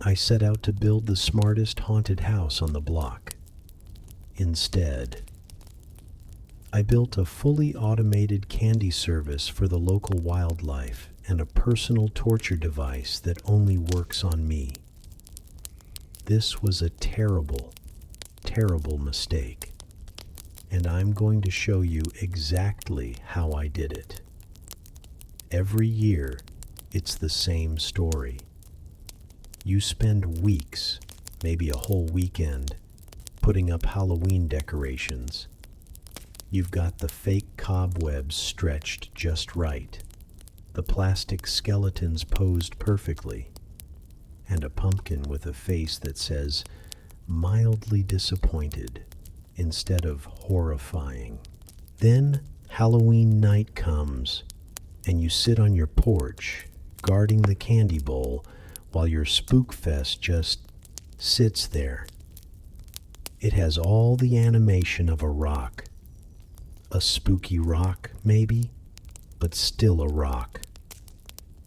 I set out to build the smartest haunted house on the block. Instead, I built a fully automated candy service for the local wildlife and a personal torture device that only works on me. This was a terrible, terrible mistake, and I'm going to show you exactly how I did it. Every year, it's the same story. You spend weeks, maybe a whole weekend, putting up Halloween decorations. You've got the fake cobwebs stretched just right, the plastic skeletons posed perfectly, and a pumpkin with a face that says mildly disappointed instead of horrifying. Then Halloween night comes, and you sit on your porch, guarding the candy bowl, while your spook fest just sits there. It has all the animation of a rock. A spooky rock, maybe, but still a rock.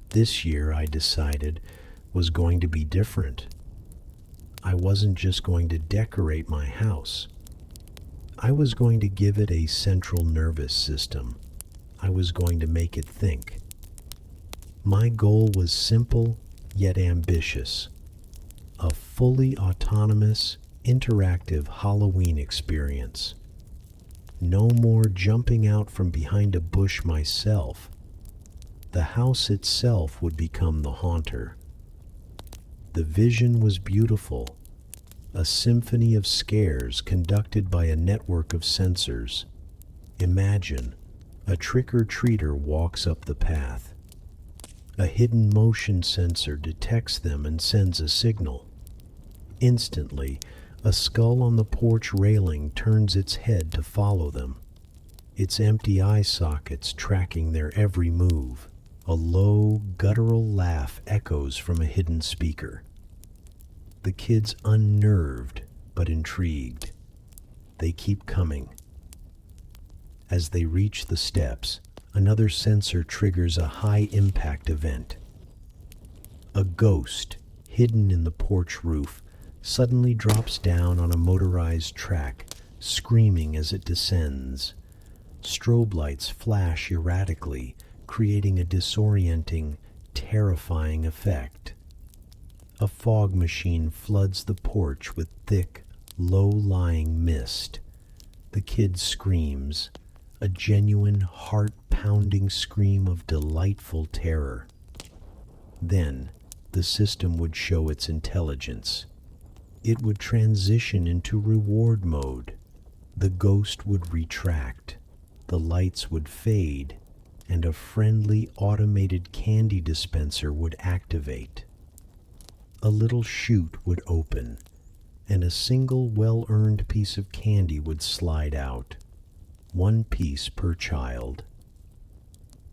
This year, I decided, was going to be different. I wasn't just going to decorate my house. I was going to give it a central nervous system. I was going to make it think. My goal was simple yet ambitious. A fully autonomous, interactive Halloween experience. No more jumping out from behind a bush myself. The house itself would become the haunter. The vision was beautiful, a symphony of scares conducted by a network of sensors. Imagine, a trick-or-treater walks up the path. A hidden motion sensor detects them and sends a signal. Instantly, a skull on the porch railing turns its head to follow them, its empty eye sockets tracking their every move. A low, guttural laugh echoes from a hidden speaker. The kids unnerved but intrigued. They keep coming. As they reach the steps, another sensor triggers a high-impact event. A ghost, hidden in the porch roof, suddenly drops down on a motorized track, screaming as it descends. Strobe lights flash erratically, creating a disorienting, terrifying effect. A fog machine floods the porch with thick, low-lying mist. The kid screams, a genuine, heart-pounding scream of delightful terror. Then, the system would show its intelligence. It would transition into reward mode. The ghost would retract, the lights would fade, and a friendly automated candy dispenser would activate. A little chute would open, and a single well-earned piece of candy would slide out. 1 piece per child.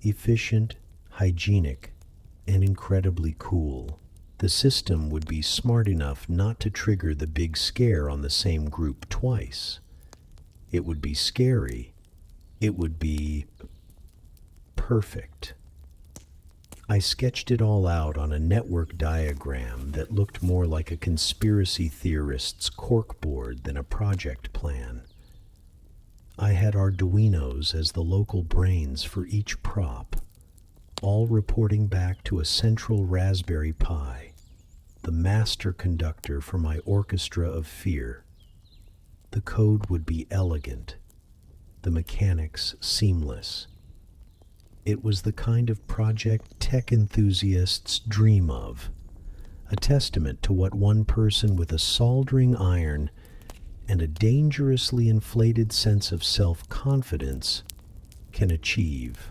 Efficient, hygienic, and incredibly cool. The system would be smart enough not to trigger the big scare on the same group twice. It would be scary. It would be perfect. I sketched it all out on a network diagram that looked more like a conspiracy theorist's corkboard than a project plan. I had Arduinos as the local brains for each prop, all reporting back to a central Raspberry Pi, the master conductor for my orchestra of fear. The code would be elegant, the mechanics seamless. It was the kind of project tech enthusiasts dream of, a testament to what one person with a soldering iron and a dangerously inflated sense of self-confidence can achieve.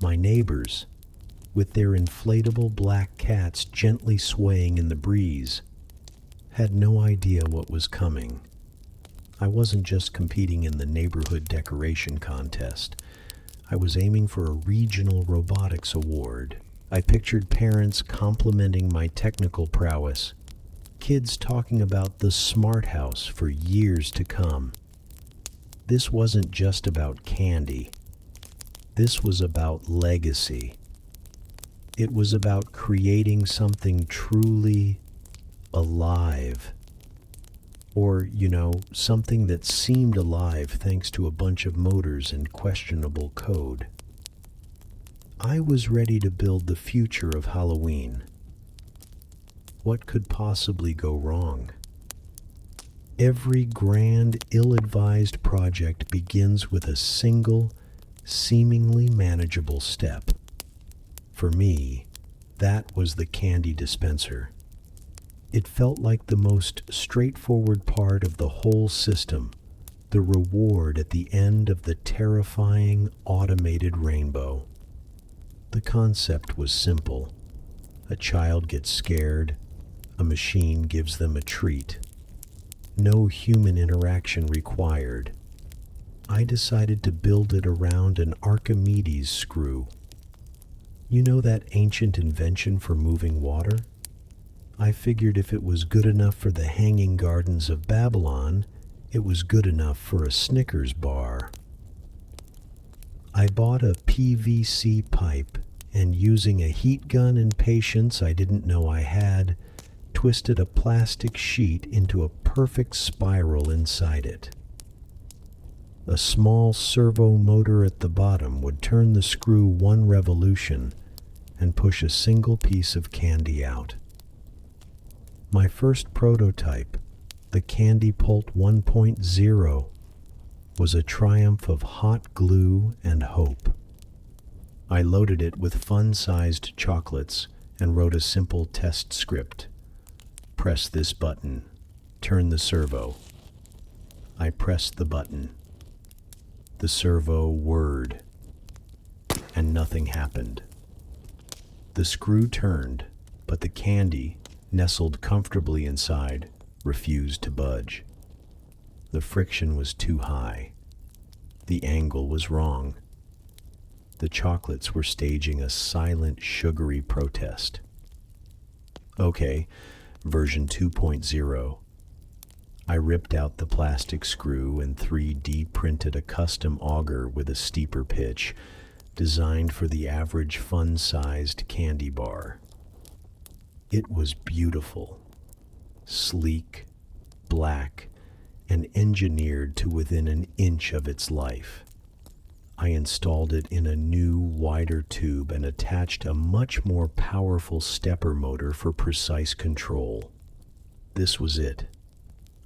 My neighbors, with their inflatable black cats gently swaying in the breeze, had no idea what was coming. I wasn't just competing in the neighborhood decoration contest. I was aiming for a regional robotics award. I pictured parents complimenting my technical prowess, kids talking about the smart house for years to come. This wasn't just about candy. This was about legacy. It was about creating something truly alive. Or, something that seemed alive thanks to a bunch of motors and questionable code. I was ready to build the future of Halloween. What could possibly go wrong? Every grand, ill-advised project begins with a single, seemingly manageable step. For me, that was the candy dispenser. It felt like the most straightforward part of the whole system, the reward at the end of the terrifying automated rainbow. The concept was simple. A child gets scared, a machine gives them a treat. No human interaction required. I decided to build it around an Archimedes screw. You know that ancient invention for moving water? I figured if it was good enough for the Hanging Gardens of Babylon, it was good enough for a Snickers bar. I bought a PVC pipe and, using a heat gun and patience I didn't know I had, twisted a plastic sheet into a perfect spiral inside it. A small servo motor at the bottom would turn the screw one revolution and push a single piece of candy out. My first prototype, the Candy Pult 1.0, was a triumph of hot glue and hope. I loaded it with fun-sized chocolates and wrote a simple test script. Press this button. Turn the servo. I pressed the button. The servo whirred, and nothing happened. The screw turned, but the candy, nestled comfortably inside, refused to budge. The friction was too high. The angle was wrong. The chocolates were staging a silent, sugary protest. Okay, version 2.0. I ripped out the plastic screw and 3D printed a custom auger with a steeper pitch, designed for the average fun-sized candy bar. It was beautiful, sleek, black, and engineered to within an inch of its life. I installed it in a new, wider tube and attached a much more powerful stepper motor for precise control. This was it.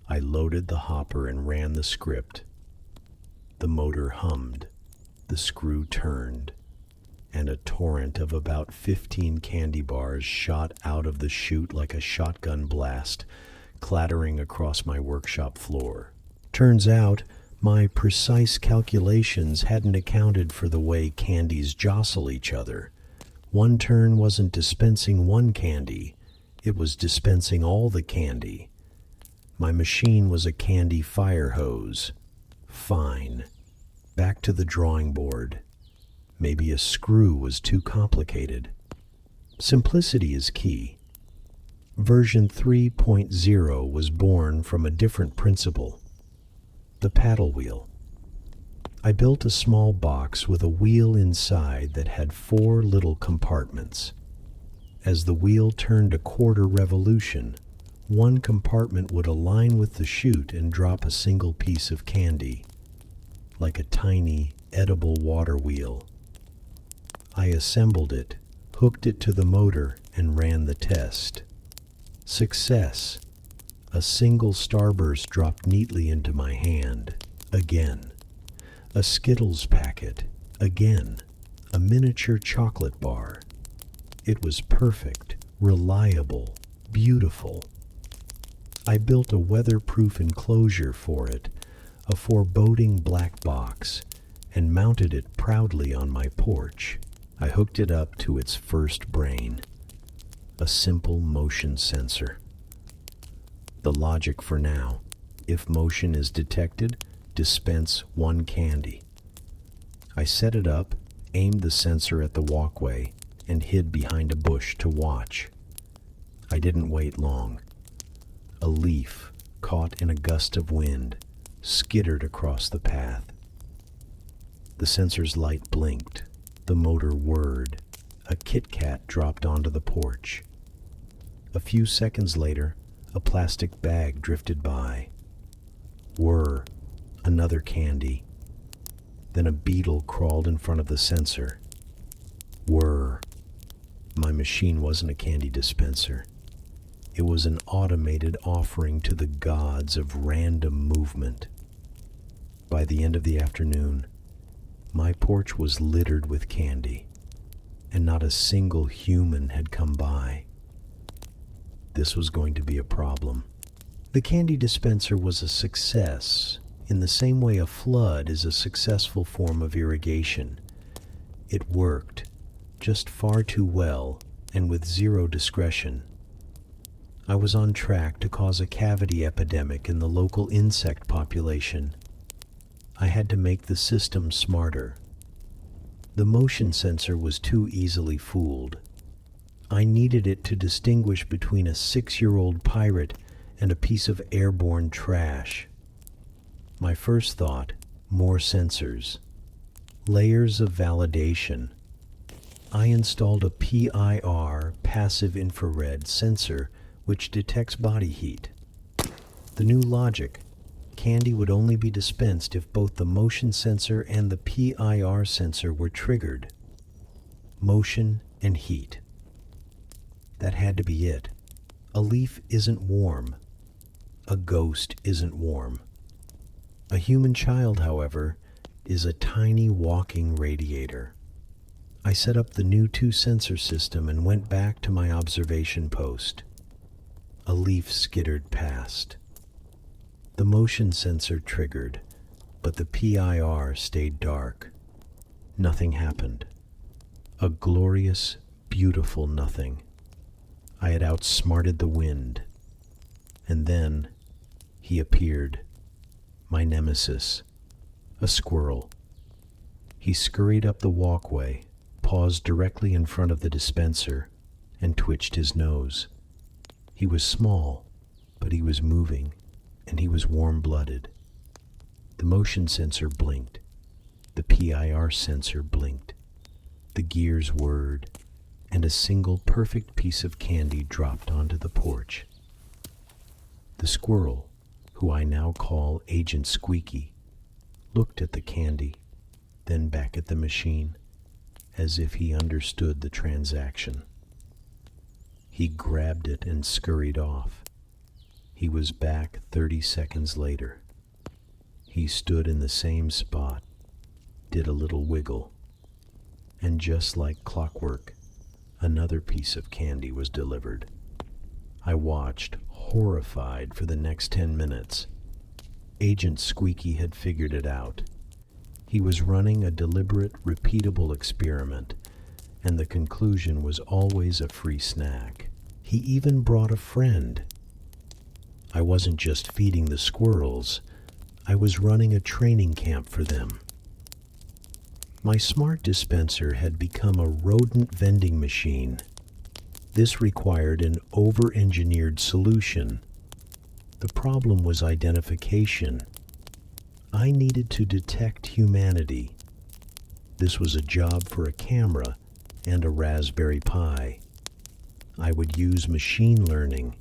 I loaded the hopper and ran the script. The motor hummed, the screw turned, and a torrent of about 15 candy bars shot out of the chute like a shotgun blast, clattering across my workshop floor. Turns out, my precise calculations hadn't accounted for the way candies jostle each other. One turn wasn't dispensing one candy, it was dispensing all the candy. My machine was a candy fire hose. Fine. Back to the drawing board. Maybe a screw was too complicated. Simplicity is key. Version 3.0 was born from a different principle. The paddle wheel. I built a small box with a wheel inside that had 4 little compartments. As the wheel turned a quarter revolution, one compartment would align with the chute and drop a single piece of candy, like a tiny, edible water wheel. I assembled it, hooked it to the motor, and ran the test. Success. A single starburst dropped neatly into my hand. Again. A Skittles packet. Again. A miniature chocolate bar. It was perfect, reliable, beautiful. I built a weatherproof enclosure for it, a foreboding black box, and mounted it proudly on my porch. I hooked it up to its first brain, a simple motion sensor. The logic for now: if motion is detected, dispense one candy. I set it up, aimed the sensor at the walkway, and hid behind a bush to watch. I didn't wait long. A leaf, caught in a gust of wind, skittered across the path. The sensor's light blinked. The motor whirred. A Kit Kat dropped onto the porch. A few seconds later, a plastic bag drifted by. Whir, another candy. Then a beetle crawled in front of the sensor. Whir. My machine wasn't a candy dispenser. It was an automated offering to the gods of random movement. By the end of the afternoon, my porch was littered with candy, and not a single human had come by. This was going to be a problem. The candy dispenser was a success, in the same way a flood is a successful form of irrigation. It worked, just far too well, and with zero discretion. I was on track to cause a cavity epidemic in the local insect population. I had to make the system smarter. The motion sensor was too easily fooled. I needed it to distinguish between a 6-year-old pirate and a piece of airborne trash. My first thought, more sensors. Layers of validation. I installed a PIR, passive infrared sensor, which detects body heat. The new logic, candy would only be dispensed if both the motion sensor and the PIR sensor were triggered. Motion and heat. That had to be it. A leaf isn't warm. A ghost isn't warm. A human child, however, is a tiny walking radiator. I set up the new 2-sensor system and went back to my observation post. A leaf skittered past. The motion sensor triggered, but the PIR stayed dark. Nothing happened. A glorious, beautiful nothing. I had outsmarted the wind. And then he appeared, my nemesis, a squirrel. He scurried up the walkway, paused directly in front of the dispenser, and twitched his nose. He was small, but he was moving, and he was warm-blooded. The motion sensor blinked. The PIR sensor blinked. The gears whirred, and a single perfect piece of candy dropped onto the porch. The squirrel, who I now call Agent Squeaky, looked at the candy, then back at the machine, as if he understood the transaction. He grabbed it and scurried off. He was back 30 seconds later. He stood in the same spot, did a little wiggle, and just like clockwork, another piece of candy was delivered. I watched, horrified, for the next 10 minutes. Agent Squeaky had figured it out. He was running a deliberate, repeatable experiment, and the conclusion was always a free snack. He even brought a friend. I wasn't just feeding the squirrels, I was running a training camp for them. My smart dispenser had become a rodent vending machine. This required an over-engineered solution. The problem was identification. I needed to detect humanity. This was a job for a camera and a Raspberry Pi. I would use machine learning.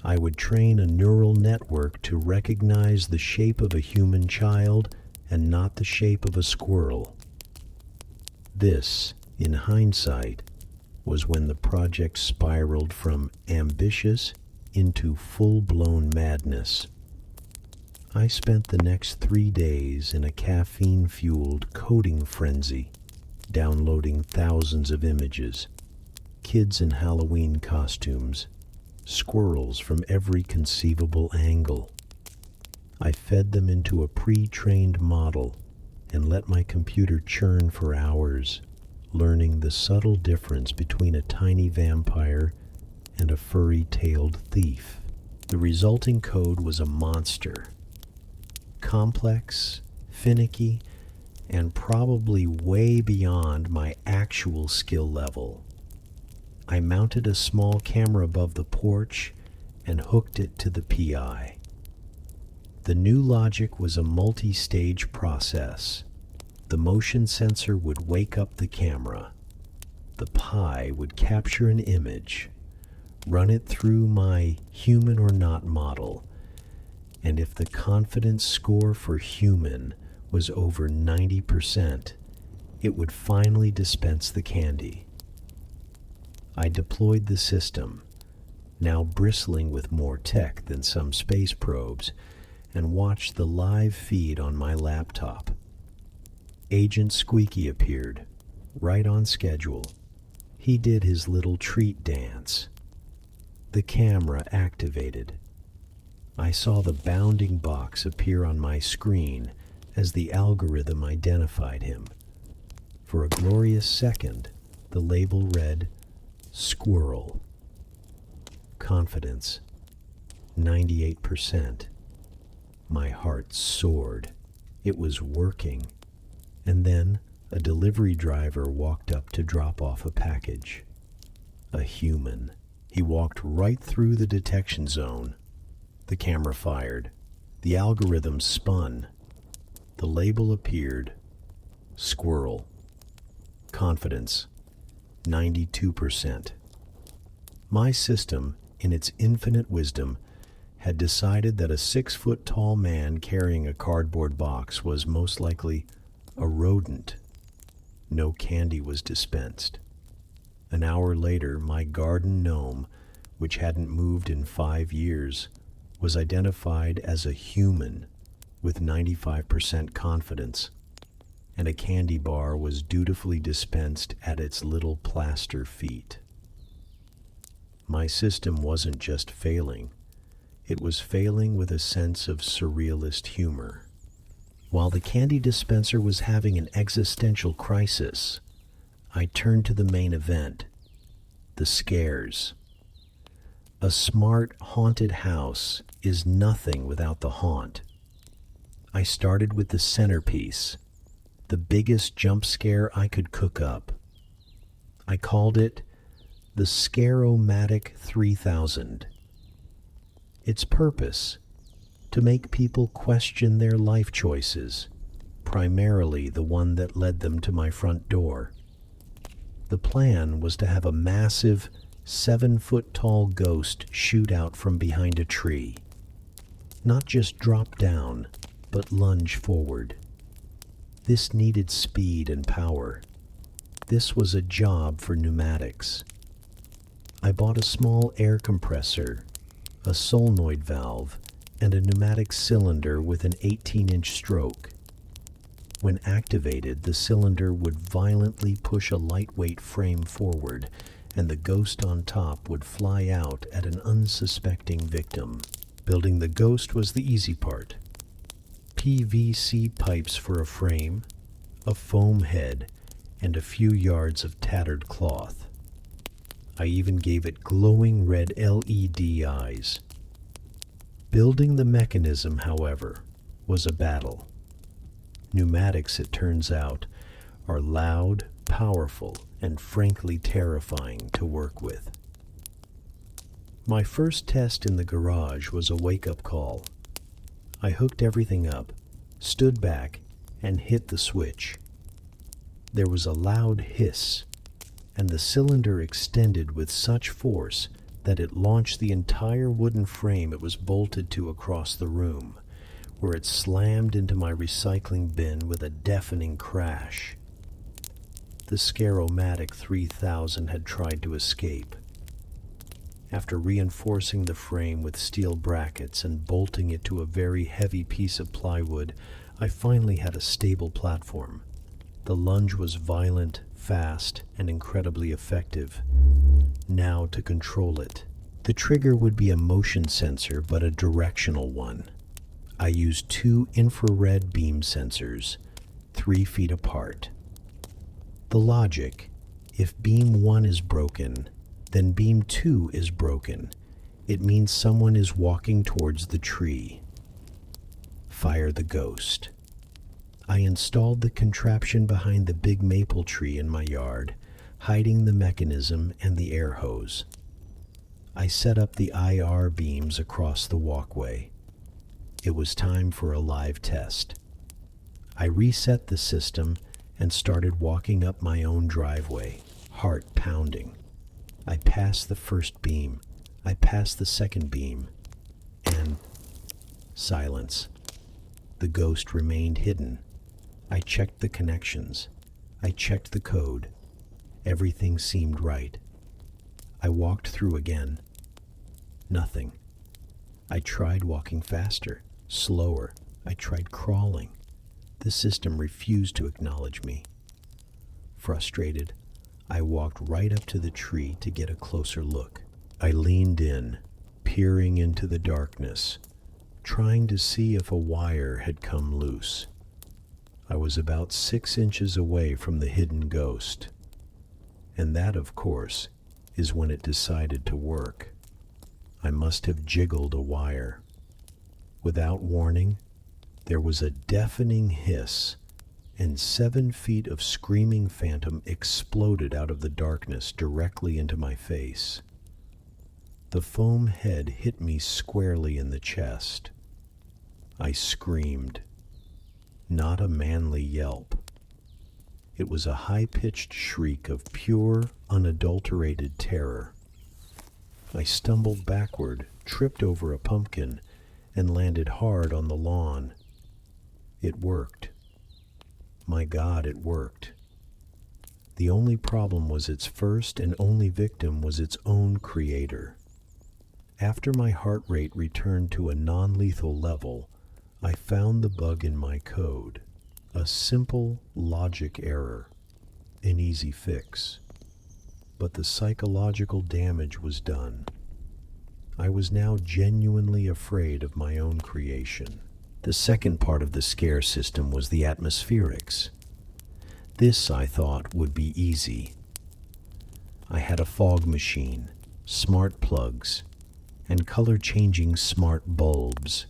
I would train a neural network to recognize the shape of a human child and not the shape of a squirrel. This, in hindsight, was when the project spiraled from ambitious into full-blown madness. I spent the next 3 days in a caffeine-fueled coding frenzy, downloading thousands of images, kids in Halloween costumes, squirrels from every conceivable angle. I fed them into a pre-trained model and let my computer churn for hours, learning the subtle difference between a tiny vampire and a furry-tailed thief. The resulting code was a monster. Complex, finicky, and probably way beyond my actual skill level. I mounted a small camera above the porch and hooked it to the PI. The new logic was a multi-stage process. The motion sensor would wake up the camera. The pie would capture an image, run it through my human or not model, and if the confidence score for human was over 90%, it would finally dispense the candy. I deployed the system, now bristling with more tech than some space probes, and watched the live feed on my laptop. Agent Squeaky appeared, right on schedule. He did his little treat dance. The camera activated. I saw the bounding box appear on my screen as the algorithm identified him. For a glorious second, the label read, Squirrel. Confidence, 98%. My heart soared. It was working. And then a delivery driver walked up to drop off a package. A human. He walked right through the detection zone. The camera fired. The algorithm spun. The label appeared. Squirrel. Confidence, 92%. My system, in its infinite wisdom, had decided that a 6-foot-tall man carrying a cardboard box was most likely a rodent. No candy was dispensed. An hour later, my garden gnome, which hadn't moved in 5 years, was identified as a human with 95% confidence, and a candy bar was dutifully dispensed at its little plaster feet. My system wasn't just failing, it was failing with a sense of surrealist humor. While the candy dispenser was having an existential crisis, I turned to the main event, the scares. A smart, haunted house is nothing without the haunt. I started with the centerpiece, the biggest jump scare I could cook up. I called it the Scare-O-Matic 3000. Its purpose, to make people question their life choices, primarily the one that led them to my front door. The plan was to have a massive 7-foot-tall ghost shoot out from behind a tree. Not just drop down, but lunge forward. This needed speed and power. This was a job for pneumatics. I bought a small air compressor, a solenoid valve, and a pneumatic cylinder with an 18-inch stroke. When activated, the cylinder would violently push a lightweight frame forward, and the ghost on top would fly out at an unsuspecting victim. Building the ghost was the easy part. PVC pipes for a frame, a foam head, and a few yards of tattered cloth. I even gave it glowing red LED eyes. Building the mechanism, however, was a battle. Pneumatics, it turns out, are loud, powerful, and frankly terrifying to work with. My first test in the garage was a wake-up call. I hooked everything up, stood back, and hit the switch. There was a loud hiss, and the cylinder extended with such force that it launched the entire wooden frame it was bolted to across the room, where it slammed into my recycling bin with a deafening crash. The Scare-O-Matic 3000 had tried to escape. After reinforcing the frame with steel brackets and bolting it to a very heavy piece of plywood, I finally had a stable platform. The lunge was violent, fast, and incredibly effective. Now to control it. The trigger would be a motion sensor, but a directional one. I used 2 infrared beam sensors, 3 feet apart. The logic: if beam 1 is broken, then beam 2 is broken. It means someone is walking towards the tree. Fire the ghost. I installed the contraption behind the big maple tree in my yard, hiding the mechanism and the air hose. I set up the IR beams across the walkway. It was time for a live test. I reset the system and started walking up my own driveway, heart pounding. I passed the first beam. I passed the second beam. And silence. The ghost remained hidden. I checked the connections. I checked the code. Everything seemed right. I walked through again. Nothing. I tried walking faster, slower. I tried crawling. The system refused to acknowledge me. Frustrated, I walked right up to the tree to get a closer look. I leaned in, peering into the darkness, trying to see if a wire had come loose. I was about 6 inches away from the hidden ghost. And that, of course, is when it decided to work. I must have jiggled a wire. Without warning, there was a deafening hiss, and 7 feet of screaming phantom exploded out of the darkness directly into my face. The foam head hit me squarely in the chest. I screamed. Not a manly yelp. It was a high-pitched shriek of pure, unadulterated terror. I stumbled backward, tripped over a pumpkin, and landed hard on the lawn. It worked. My God, it worked. The only problem was its first and only victim was its own creator. After my heart rate returned to a non-lethal level, I found the bug in my code, a simple logic error, an easy fix. But the psychological damage was done. I was now genuinely afraid of my own creation. The second part of the scare system was the atmospherics. This, I thought, would be easy. I had a fog machine, smart plugs, and color-changing smart bulbs.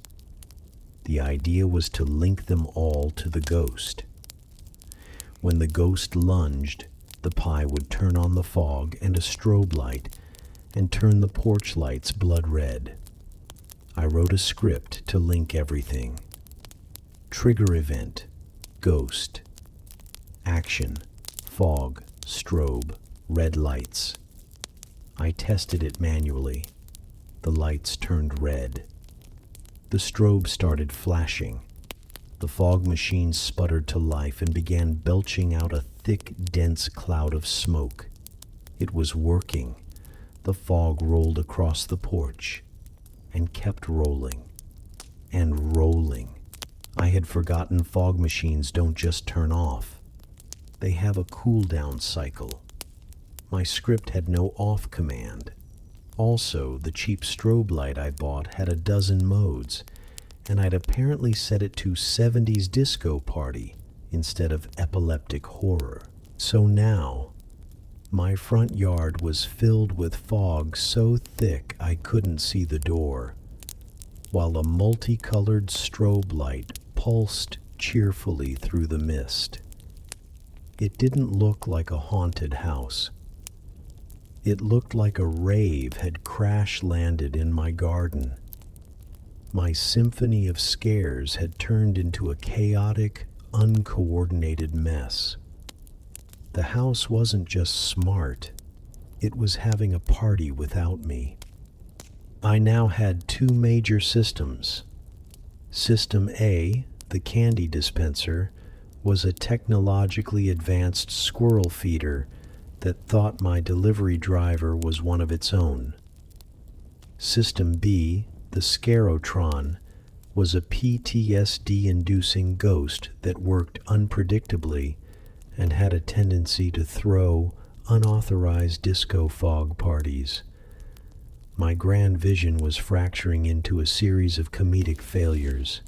The idea was to link them all to the ghost. When the ghost lunged, the pie would turn on the fog and a strobe light and turn the porch lights blood red. I wrote a script to link everything. Trigger event, ghost. Action, fog, strobe, red lights. I tested it manually. The lights turned red. The strobe started flashing. The fog machine sputtered to life and began belching out a thick, dense cloud of smoke. It was working. The fog rolled across the porch and kept rolling and rolling. I had forgotten fog machines don't just turn off. They have a cool-down cycle. My script had no off command. Also, the cheap strobe light I bought had a dozen modes, and I'd apparently set it to 70s disco party instead of epileptic horror. So now, my front yard was filled with fog so thick I couldn't see the door, while a multicolored strobe light pulsed cheerfully through the mist. It didn't look like a haunted house. It looked like a rave had crash-landed in my garden. My symphony of scares had turned into a chaotic, uncoordinated mess. The house wasn't just smart, it was having a party without me. I now had 2 major systems. System A, the candy dispenser, was a technologically advanced squirrel feeder that thought my delivery driver was one of its own. System B, the Scarotron, was a PTSD-inducing ghost that worked unpredictably and had a tendency to throw unauthorized disco fog parties. My grand vision was fracturing into a series of comedic failures.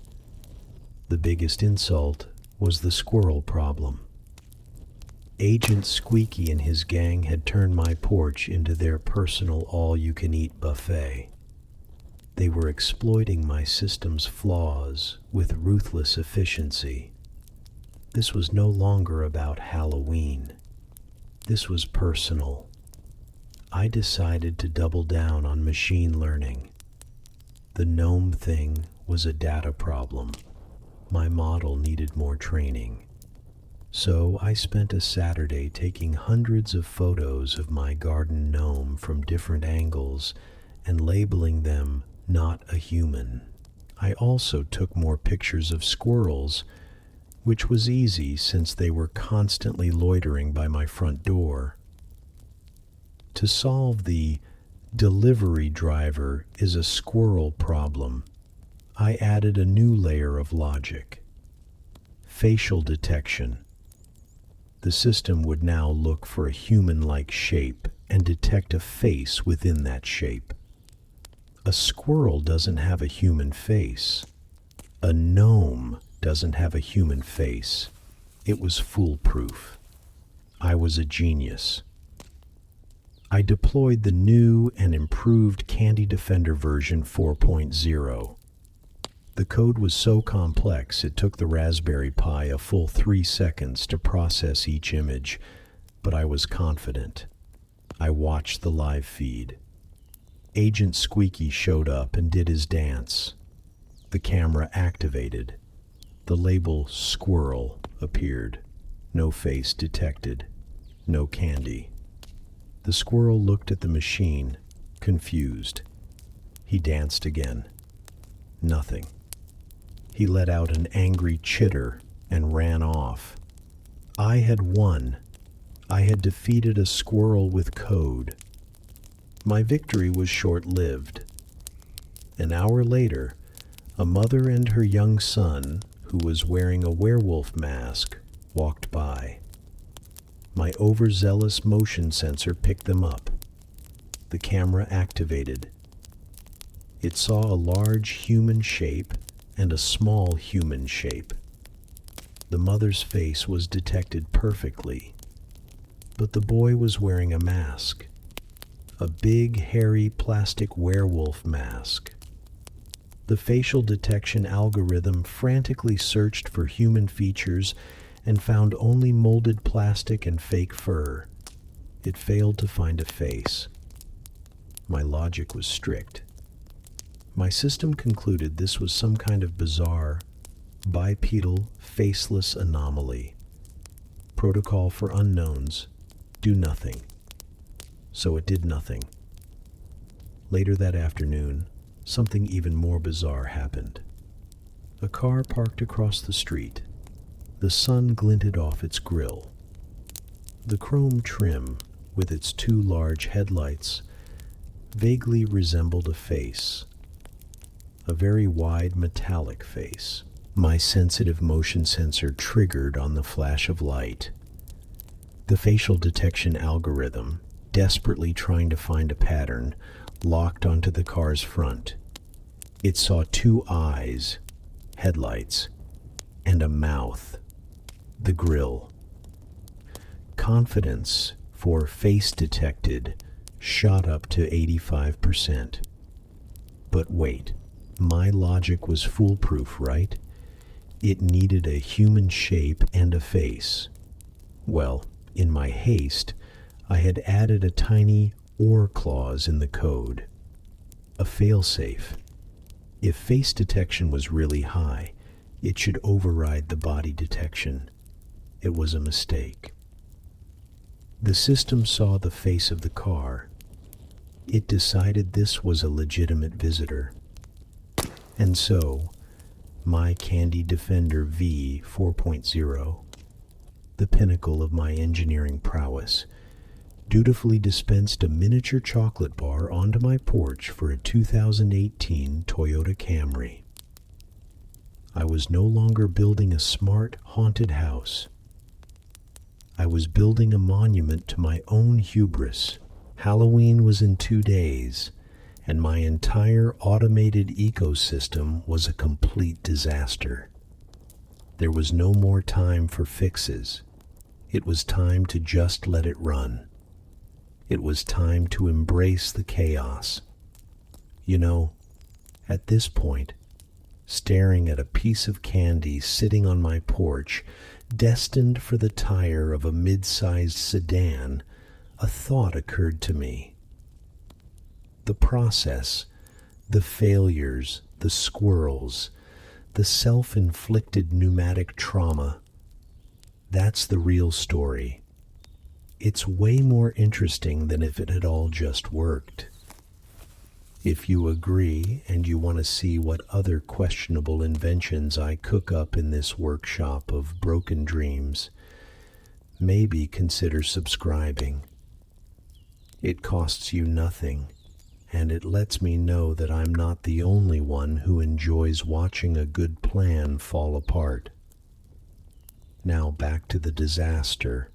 The biggest insult was the squirrel problem. Agent Squeaky and his gang had turned my porch into their personal all-you-can-eat buffet. They were exploiting my system's flaws with ruthless efficiency. This was no longer about Halloween. This was personal. I decided to double down on machine learning. The gnome thing was a data problem. My model needed more training. So I spent a Saturday taking hundreds of photos of my garden gnome from different angles and labeling them not a human. I also took more pictures of squirrels, which was easy since they were constantly loitering by my front door. To solve the delivery driver is a squirrel problem, I added a new layer of logic. Facial detection. The system would now look for a human-like shape and detect a face within that shape. A squirrel doesn't have a human face. A gnome doesn't have a human face. It was foolproof. I was a genius. I deployed the new and improved Candy Defender version 4.0. The code was so complex it took the Raspberry Pi a full 3 seconds to process each image, but I was confident. I watched the live feed. Agent Squeaky showed up and did his dance. The camera activated. The label squirrel appeared. No face detected. No candy. The squirrel looked at the machine, confused. He danced again. Nothing. He let out an angry chitter and ran off. I had won. I had defeated a squirrel with code. My victory was short-lived. An hour later, a mother and her young son, who was wearing a werewolf mask, walked by. My overzealous motion sensor picked them up. The camera activated. It saw a large human shape and a small human shape. The mother's face was detected perfectly, but the boy was wearing a mask. A big, hairy, plastic werewolf mask. The facial detection algorithm frantically searched for human features and found only molded plastic and fake fur. It failed to find a face. My logic was strict. My system concluded this was some kind of bizarre, bipedal, faceless anomaly. Protocol for unknowns. Do nothing. So it did nothing. Later that afternoon, something even more bizarre happened. A car parked across the street. The sun glinted off its grille. The chrome trim, with its 2 large headlights, vaguely resembled a face. A very wide metallic face. My sensitive motion sensor triggered on the flash of light. The facial detection algorithm, desperately trying to find a pattern, locked onto the car's front. It saw 2 eyes, headlights, and a mouth, the grille. Confidence for face detected shot up to 85%. But wait, my logic was foolproof, right? It needed a human shape and a face. Well, in my haste, I had added a tiny OR clause in the code. A failsafe. If face detection was really high, it should override the body detection. It was a mistake. The system saw the face of the car. It decided this was a legitimate visitor. And so, my Candy Defender V 4.0, the pinnacle of my engineering prowess, dutifully dispensed a miniature chocolate bar onto my porch for a 2018 Toyota Camry. I was no longer building a smart, haunted house. I was building a monument to my own hubris. Halloween was in 2 days, and my entire automated ecosystem was a complete disaster. There was no more time for fixes. It was time to just let it run. It was time to embrace the chaos. You know, at this point, staring at a piece of candy sitting on my porch, destined for the tire of a mid-sized sedan, a thought occurred to me. The process, the failures, the squirrels, the self-inflicted pneumatic trauma, That's the real story. It's way more interesting than if it had all just worked. If you agree and you want to see what other questionable inventions I cook up in this workshop of broken dreams, maybe consider subscribing. It costs you nothing, and it lets me know that I'm not the only one who enjoys watching a good plan fall apart. Now back to the disaster.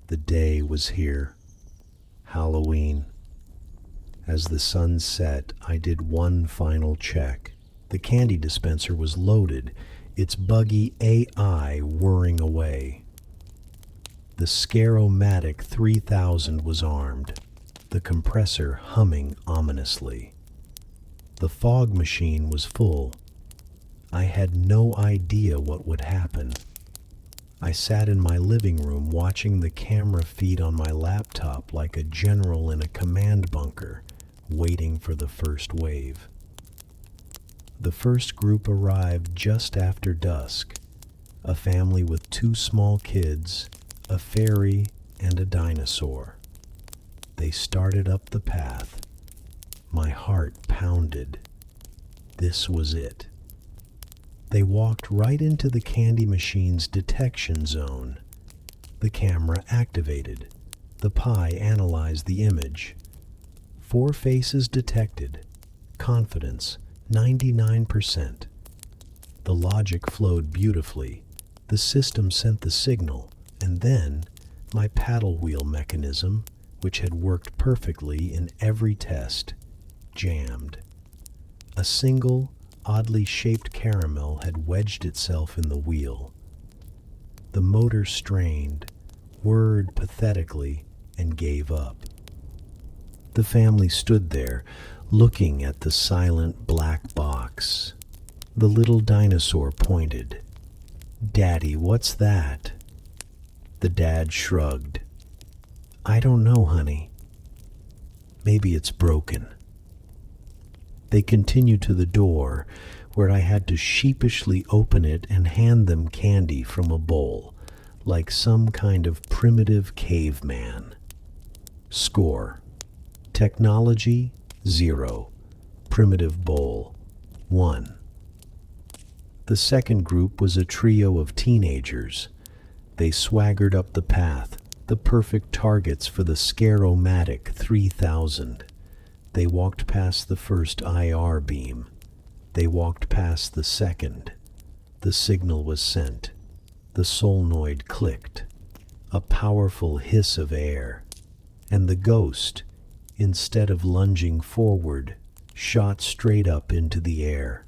The day was here. Halloween. As the sun set, I did one final check. The candy dispenser was loaded, its buggy AI whirring away. The Scare-O-Matic 3000 was armed, the compressor humming ominously. The fog machine was full. I had no idea what would happen. I sat in my living room watching the camera feed on my laptop like a general in a command bunker, waiting for the first wave. The first group arrived just after dusk, a family with 2 small kids, a fairy, and a dinosaur. They started up the path. My heart pounded. This was it. They walked right into the candy machine's detection zone. The camera activated. The Pi analyzed the image. 4 faces detected. Confidence, 99%. The logic flowed beautifully. The system sent the signal, and then my paddle wheel mechanism, which had worked perfectly in every test, jammed. A single, oddly shaped caramel had wedged itself in the wheel. The motor strained, whirred pathetically, and gave up. The family stood there, looking at the silent black box. The little dinosaur pointed. "Daddy, what's that?" The dad shrugged. "I don't know, honey. Maybe it's broken." They continued to the door, where I had to sheepishly open it and hand them candy from a bowl, like some kind of primitive caveman. Score: technology, 0. Primitive bowl, 1. The second group was a trio of teenagers. They swaggered up the path, the perfect targets for the Scare-O-Matic 3000. They walked past the first IR beam. They walked past the second. The signal was sent. The solenoid clicked. A powerful hiss of air. And the ghost, instead of lunging forward, shot straight up into the air.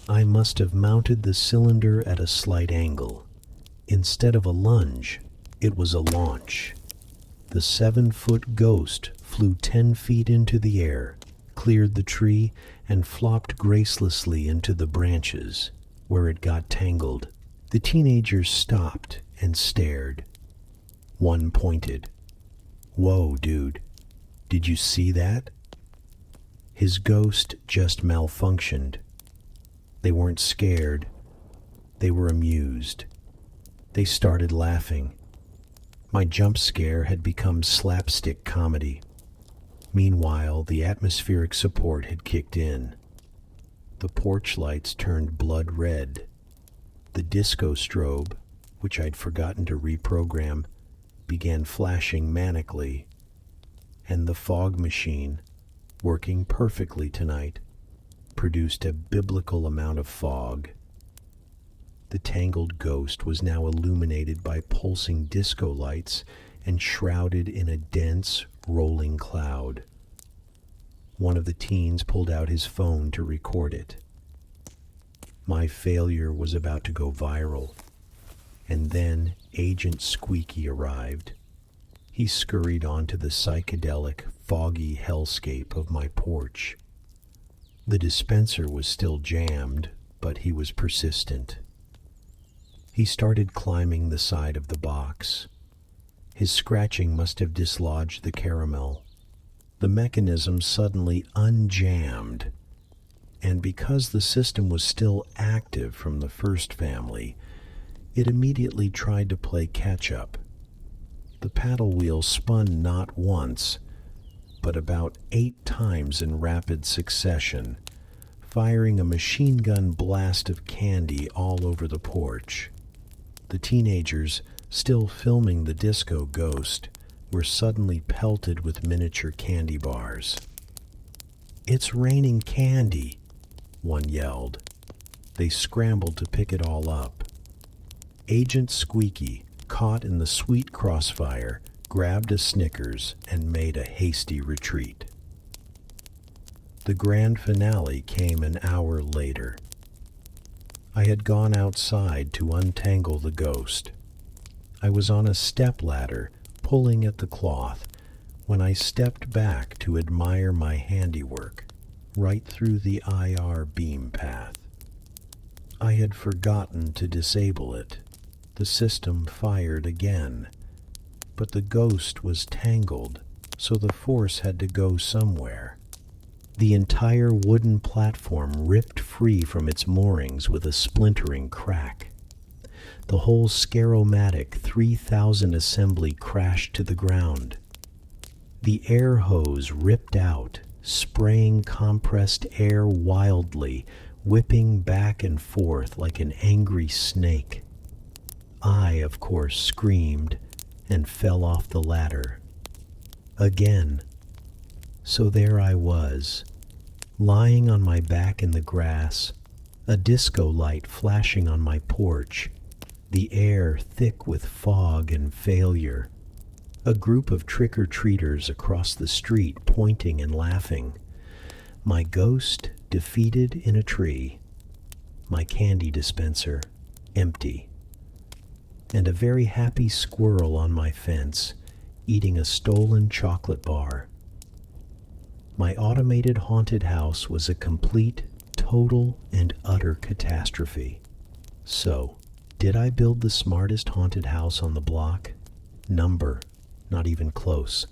I must have mounted the cylinder at a slight angle. Instead of a lunge, it was a launch. The 7-foot ghost flew 10 feet into the air, cleared the tree, and flopped gracelessly into the branches, where it got tangled. The teenagers stopped and stared. One pointed. "Whoa, dude. Did you see that?" His ghost just malfunctioned. They weren't scared. They were amused. They started laughing. My jump scare had become slapstick comedy. Meanwhile, the atmospheric support had kicked in. The porch lights turned blood red. The disco strobe, which I'd forgotten to reprogram, began flashing manically. And the fog machine, working perfectly tonight, produced a biblical amount of fog. The tangled ghost was now illuminated by pulsing disco lights and shrouded in a dense, rolling cloud. One of the teens pulled out his phone to record it. My failure was about to go viral, and then Agent Squeaky arrived. He scurried onto the psychedelic, foggy hellscape of my porch. The dispenser was still jammed, but he was persistent. He started climbing the side of the box. His scratching must have dislodged the caramel. The mechanism suddenly unjammed, and because the system was still active from the first family, It immediately tried to play catch-up. The paddle wheel spun not once, but about 8 times in rapid succession, firing a machine gun blast of candy all over the porch. The teenagers, still filming the disco ghost, were suddenly pelted with miniature candy bars. "It's raining candy," one yelled. They scrambled to pick it all up. Agent Squeaky, caught in the sweet crossfire, grabbed a Snickers and made a hasty retreat. The grand finale came an hour later. I had gone outside to untangle the ghost. I was on a stepladder, pulling at the cloth, when I stepped back to admire my handiwork, right through the IR beam path. I had forgotten to disable it. The system fired again, but the ghost was tangled, so the force had to go somewhere. The entire wooden platform ripped free from its moorings with a splintering crack. The whole Scaromatic 3000 assembly crashed to the ground. The air hose ripped out, spraying compressed air wildly, whipping back and forth like an angry snake. I, of course, screamed and fell off the ladder. Again. So there I was, lying on my back in the grass, a disco light flashing on my porch, the air thick with fog and failure, a group of trick-or-treaters across the street pointing and laughing, my ghost defeated in a tree, my candy dispenser empty, and a very happy squirrel on my fence eating a stolen chocolate bar. My automated haunted house was a complete, total, and utter catastrophe. So, did I build the smartest haunted house on the block? Number, not even close.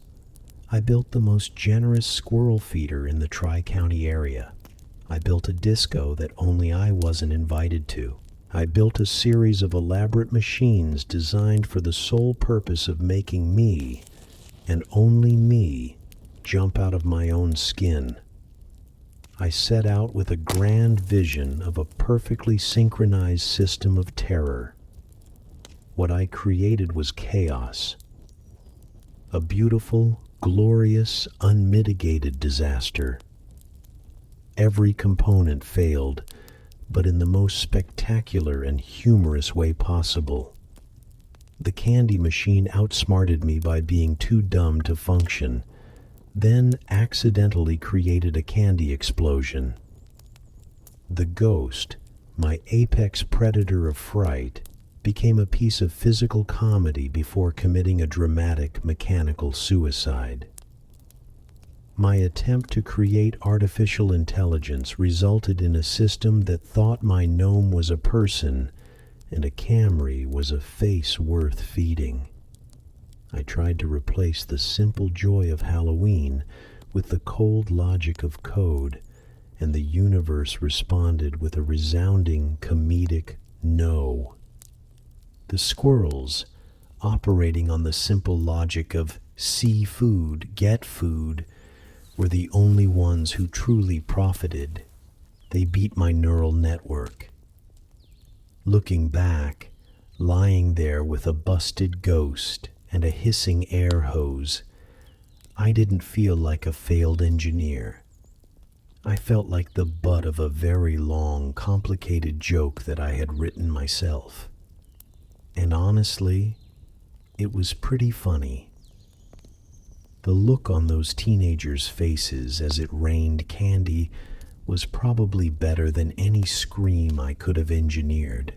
I built the most generous squirrel feeder in the Tri-County area. I built a disco that only I wasn't invited to. I built a series of elaborate machines designed for the sole purpose of making me, and only me, jump out of my own skin. I set out with a grand vision of a perfectly synchronized system of terror. What I created was chaos. A beautiful, glorious, unmitigated disaster. Every component failed, but in the most spectacular and humorous way possible. The candy machine outsmarted me by being too dumb to function, then accidentally created a candy explosion. The ghost, my apex predator of fright, became a piece of physical comedy before committing a dramatic mechanical suicide. My attempt to create artificial intelligence resulted in a system that thought my gnome was a person and a Camry was a face worth feeding. I tried to replace the simple joy of Halloween with the cold logic of code, and the universe responded with a resounding comedic no. The squirrels, operating on the simple logic of see food, get food, were the only ones who truly profited. They beat my neural network. Looking back, lying there with a busted ghost and a hissing air hose, I didn't feel like a failed engineer. I felt like the butt of a very long, complicated joke that I had written myself. And honestly, it was pretty funny. The look on those teenagers' faces as it rained candy was probably better than any scream I could have engineered.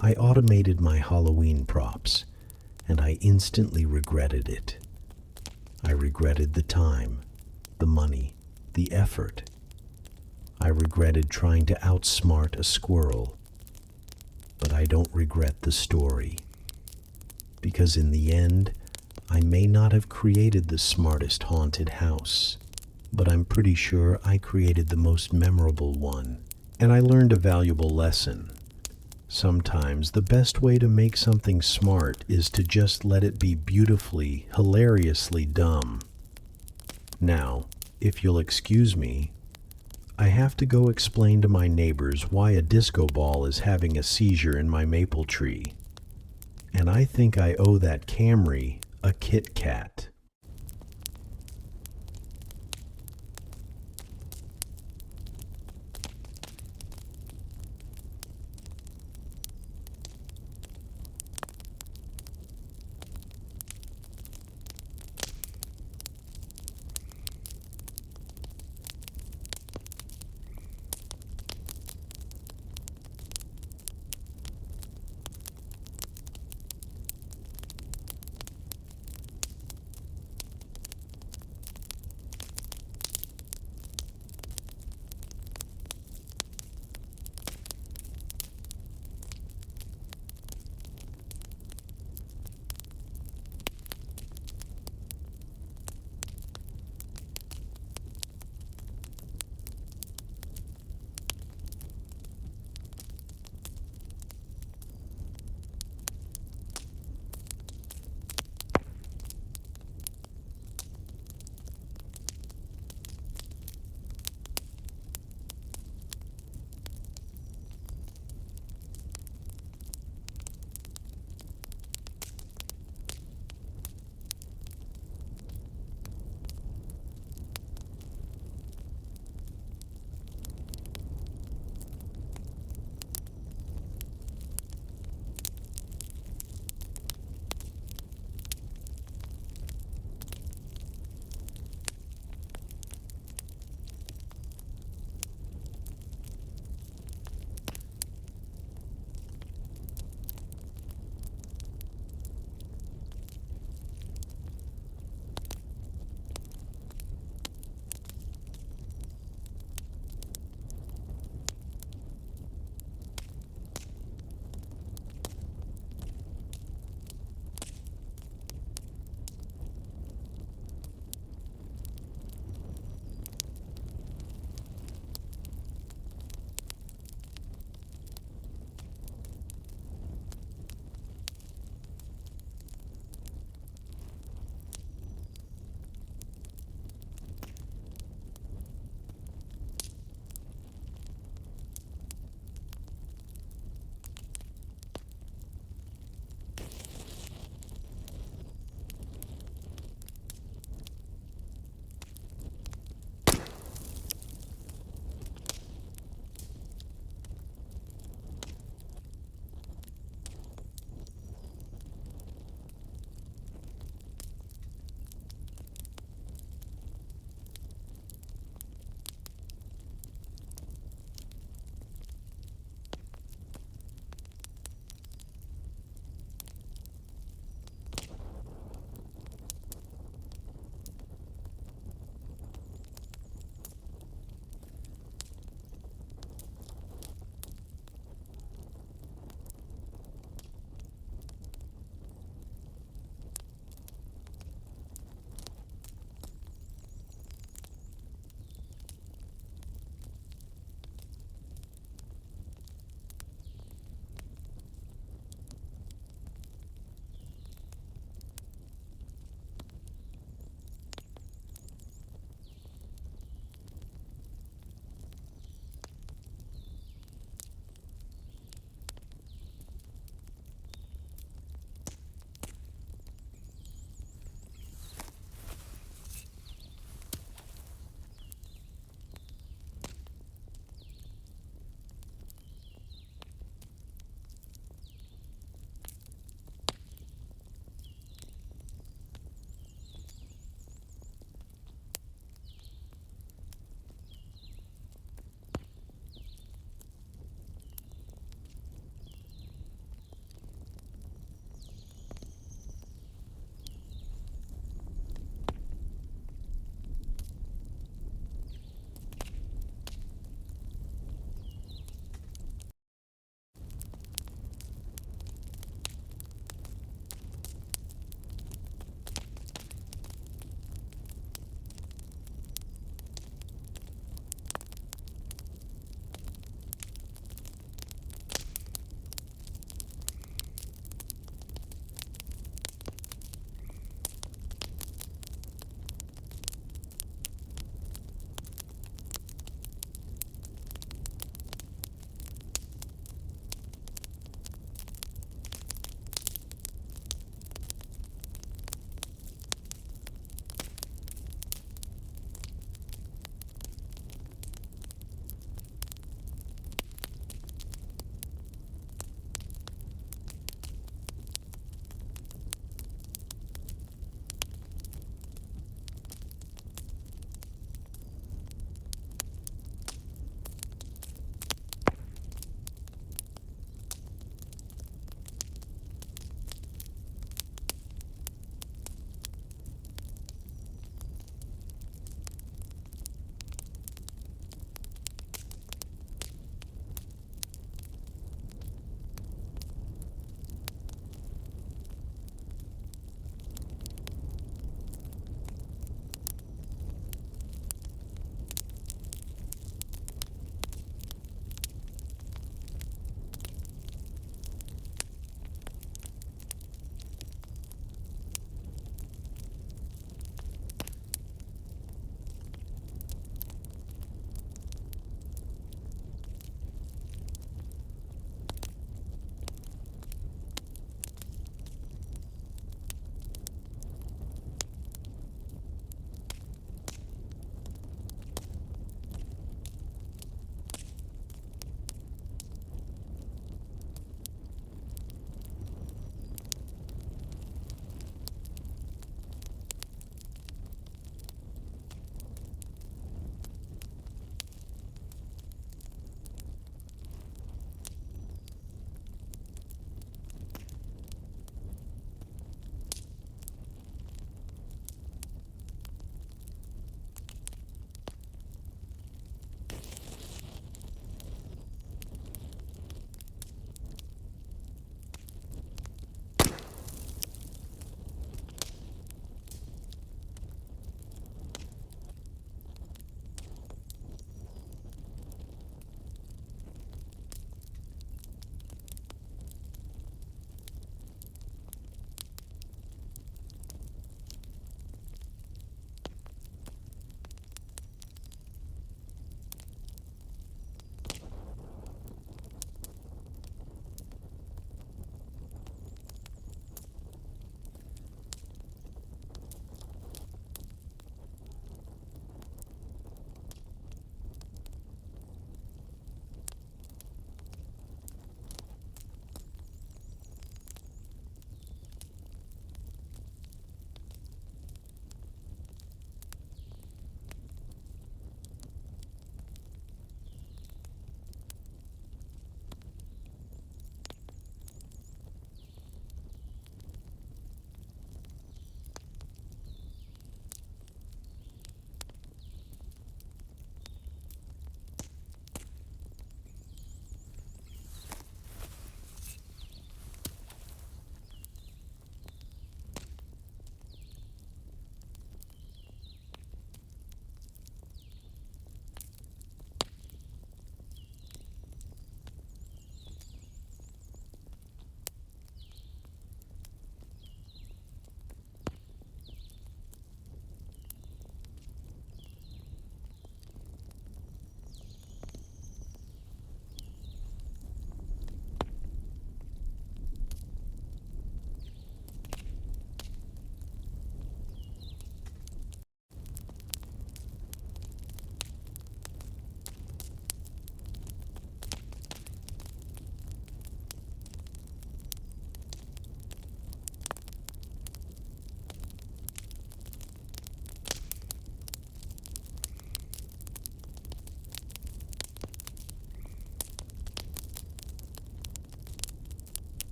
I automated my Halloween props, and I instantly regretted it. I regretted the time, the money, the effort. I regretted trying to outsmart a squirrel. But I don't regret the story, because in the end, I may not have created the smartest haunted house, but I'm pretty sure I created the most memorable one, and I learned a valuable lesson. Sometimes the best way to make something smart is to just let it be beautifully, hilariously dumb. Now, if you'll excuse me, I have to go explain to my neighbors why a disco ball is having a seizure in my maple tree. And I think I owe that Camry a Kit Kat.